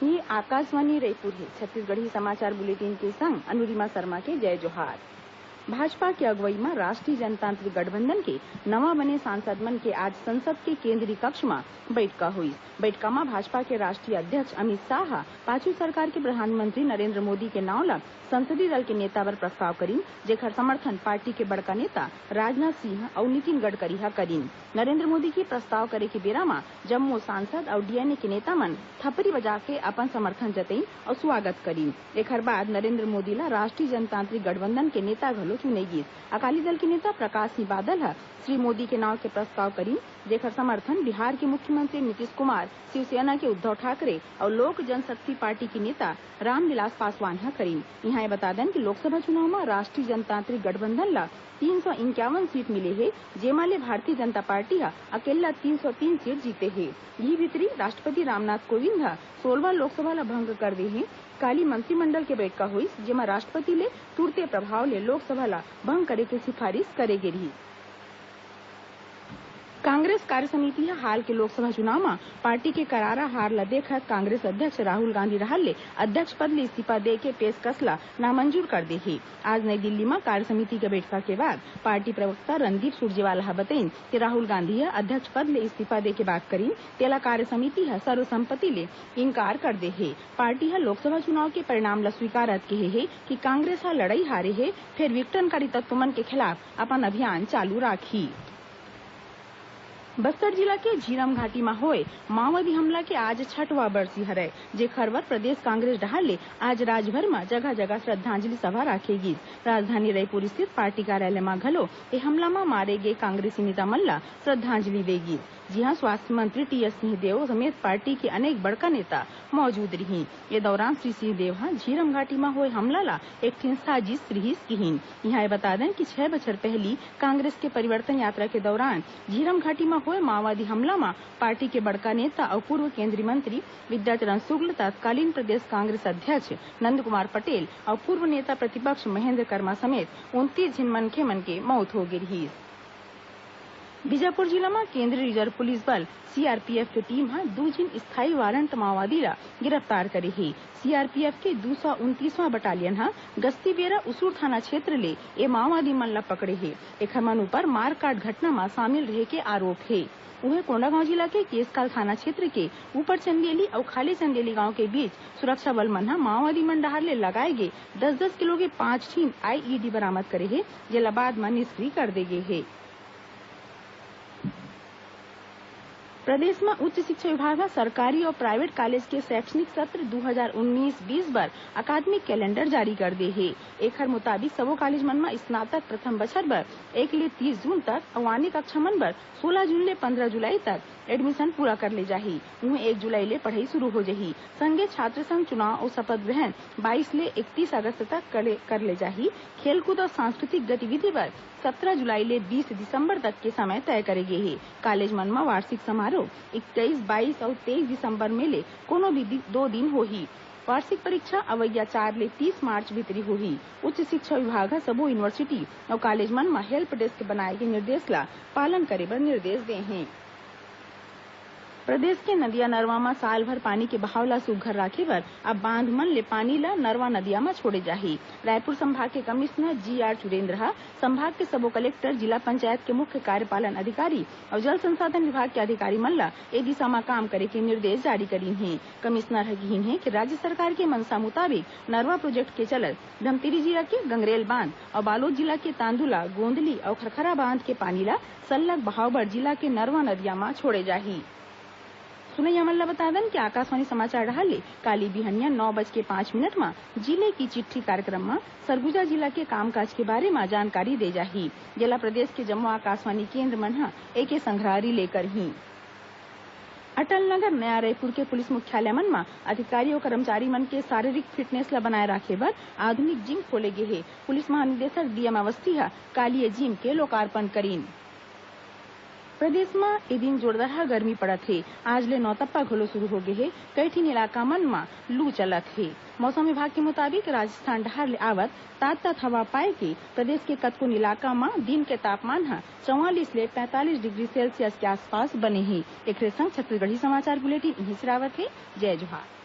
ये आकाशवाणी रायपुर है। छत्तीसगढ़ी समाचार बुलेटिन के संग अनुरिमा शर्मा के जय जोहार। भाजपा की अगुवाई में राष्ट्रीय जनतांत्रिक गठबंधन के नवा बने सांसद मन के आज संसद के केंद्रीय कक्ष में बैठका हुई। बैठका में भाजपा के राष्ट्रीय अध्यक्ष अमित शाह पाछू सरकार के प्रधानमंत्री नरेंद्र मोदी के नाव ला संसदीय दल के नेता बर प्रस्ताव करीन, जेकर समर्थन पार्टी के बड़का नेता राजनाथ सिंह और नितिन गडकरी ह करीन। नरेंद्र मोदी के प्रस्ताव करे के बेरा में जम्मू सांसद और डीएनए के नेता मन थपरी बजा के अपन समर्थन जतईन और स्वागत करीन। एकर बाद नरेंद्र मोदी ला राष्ट्रीय जनतांत्रिक गठबंधन के नेता घलो चुने गिस। अकाली दल के नेता प्रकाश सिंह बादल ह श्री मोदी के नाव के प्रस्ताव करीन, जेकर समर्थन बिहार के मुख्यमंत्री नीतीश कुमार, शिवसेना के उद्धव ठाकरे और लोक जनशक्ति पार्टी के नेता रामविलास पासवान ह करीन। यहाँ बता दें कि लोकसभा चुनाव में राष्ट्रीय जनतांत्रिक गठबंधन ला 351 सीट मिले है, जेमा ले भारतीय जनता पार्टी हा अकेला 303 सीट जीते है। यही भीतरी राष्ट्रपति रामनाथ कोविंद हा 16वां लोकसभा ला भंग कर दे है। काली मंत्रिमंडल के बैठका हुई, जेमा राष्ट्रपति ले तुरते प्रभाव ले लोकसभा ला भंग करे के सिफारिश करे गे रही। कांग्रेस कार्यसमिति हाल के लोकसभा चुनाव में पार्टी के करारा हार ला देखत कांग्रेस अध्यक्ष राहुल गांधी रहल ले अध्यक्ष पद ले इस्तीफा दे के पेशकश ला नामंजूर कर दे ही। आज नई दिल्ली में कार्यसमिति के बैठका के बाद पार्टी प्रवक्ता रणदीप सुरजेवाला ह बताइन कि राहुल गांधी अध्यक्ष पद ले इस्तीफा दे के बात करीन, तेला कार्यसमिति सर्वसम्मति ले इनकार कर दे है। पार्टी लोकसभा चुनाव के परिणाम ला स्वीकारत कहे है कि कांग्रेस लड़ाई हारे है, फिर विघटनकारी तत्व मन के खिलाफ अपन अभियान चालू राखी। बस्तर जिला के झीरम घाटी में होए माओवादी हमला के आज 6वां बरसी हरय, जेखर बर प्रदेश कांग्रेस डहर ले आज राजभर में जगह जगह श्रद्धांजलि सभा राखेगी। राजधानी रायपुर स्थित पार्टी कार्यालय में घलो ए हमला में मारे गए कांग्रेसी नेता मन ला श्रद्धांजलि देगी। जी हाँ, स्वास्थ्य मंत्री टीएस सिंहदेव समेत पार्टी के अनेक बड़का नेता मौजूद रही। ये दौरान श्री सिंहदेव झीरम घाटी में हुए हमला ला एक ठिन साजिश रहीस किहीन। यहाँ बता दें कि 6 बछर पहली कांग्रेस के परिवर्तन यात्रा के दौरान झीरम घाटी में हुए माओवादी हमला में पार्टी के बड़का नेता और पूर्व केंद्रीय मंत्री विद्याचरण शुक्ल, तत्कालीन प्रदेश कांग्रेस अध्यक्ष नंद कुमार पटेल और पूर्व नेता प्रतिपक्ष महेंद्र कर्मा समेत 29 झिन मनखे मन के मौत हो गई रही। बीजापुर जिला में केंद्रीय रिजर्व पुलिस बल सीआरपीएफ की टीम 2 झिन स्थायी वारंट माओवादी ला गिरफ्तार करे है। सीआरपीएफ के 229वां बटालियन गश्ती बेरा उसूर थाना क्षेत्र ले ए माओवादी मन ला पकड़े है। एखर मन ऊपर मारकाट घटना में शामिल रहे के आरोप है। उन्हें कोंडागांव जिला के केसकाल थाना क्षेत्र के ऊपर चंदेली और खाली चंदेली गांव के बीच सुरक्षा बल मन माओवादी मन डहार ले लगाए गए 10-10 किलो के 5 ठिन आईईडी बरामद करे है, जेला बाद में निष्क्रिय कर दे गए है। प्रदेश में उच्च शिक्षा विभाग सरकारी और प्राइवेट कॉलेज के शैक्षणिक सत्र 2019-20 बर अकादमिक कैलेंडर जारी कर दे है। एखर मुताबिक सबो कॉलेज मन में स्नातक प्रथम बछर बर 1 ले 30 जून तक और वानी कक्षा मन बर 16 जून ले 15 जुलाई तक एडमिशन पूरा कर ले जाही। उन्हें 1 जुलाई ले पढ़ाई शुरू हो जाही। संघे छात्र संघ चुनाव और शपथ ग्रहण 22 ले 31 अगस्त तक कर ले जाही। खेलकूद और सांस्कृतिक गतिविधि पर 17 जुलाई ले 20 दिसंबर तक के समय तय करेगे है। कॉलेज मन में वार्षिक समारोह 21, 22 और 23 दिसंबर में ले कोनो भी 2 दिन होही। वार्षिक परीक्षा अवैया 4 ले 30 मार्च भीतरी होही। उच्च शिक्षा विभाग सबो यूनिवर्सिटी और कॉलेज मन में हेल्प डेस्क बनाए के निर्देश ला पालन करे बर निर्देश दे हैं। प्रदेश के नदिया नरवा में साल भर पानी के बहाव ला सुघ्घर राखे बर अब बांध मन ले पानी ला नरवा नदिया में छोड़े जाही। रायपुर संभाग के कमिश्नर जीआर चुरेन्द्र संभाग के सबो कलेक्टर, जिला पंचायत के मुख्य कार्यपालन अधिकारी और जल संसाधन विभाग के अधिकारी मन ला ए दिशा में काम करे के निर्देश जारी करीन है। कमिश्नर कहीन है कि राज्य सरकार के मनसा मुताबिक नरवा प्रोजेक्ट के चलत धमतरी जिला के गंगरेल बांध और बालोद जिला के तांदुला, गोंदली और खरखरा बांध के पानी ला सल्लग बहाव बर जिला के नरवा नदिया में छोड़े जाही। सुनैया मन ला बता दें कि आकाशवाणी समाचार डहर ले काली बिहनिया 9:05 में जिले की चिट्ठी कार्यक्रम में सरगुजा जिला के कामकाज के बारे में जानकारी दे जाही। जिला प्रदेश के जम्मू आकाशवाणी केंद्र मन एके संग्रहारी लेकर ही अटल नगर नया रायपुर के पुलिस मुख्यालय मन में अधिकारी और कर्मचारी मन के शारीरिक फिटनेस ला बनाए राखे बर आधुनिक जिम खोले गे हे। पुलिस महानिदेशक डीएम अवस्थी काली जिम के लोकार्पण करीन। प्रदेश में ए दिन जोरदार गर्मी पड़त है। आज ले नौतप्पा घलो शुरू हो गए है। कई ठिन इलाका मन में लू चलत है। मौसम विभाग के मुताबिक राजस्थान डहर ले आवत तात हवा पाए के प्रदेश के कतकोन इलाका में दिन के तापमान 44 ले 45 डिग्री सेल्सियस के आसपास बने ही। एक संग छत्तीसगढ़ी समाचार बुलेटिन यहीं से रावत है। जय जोहार।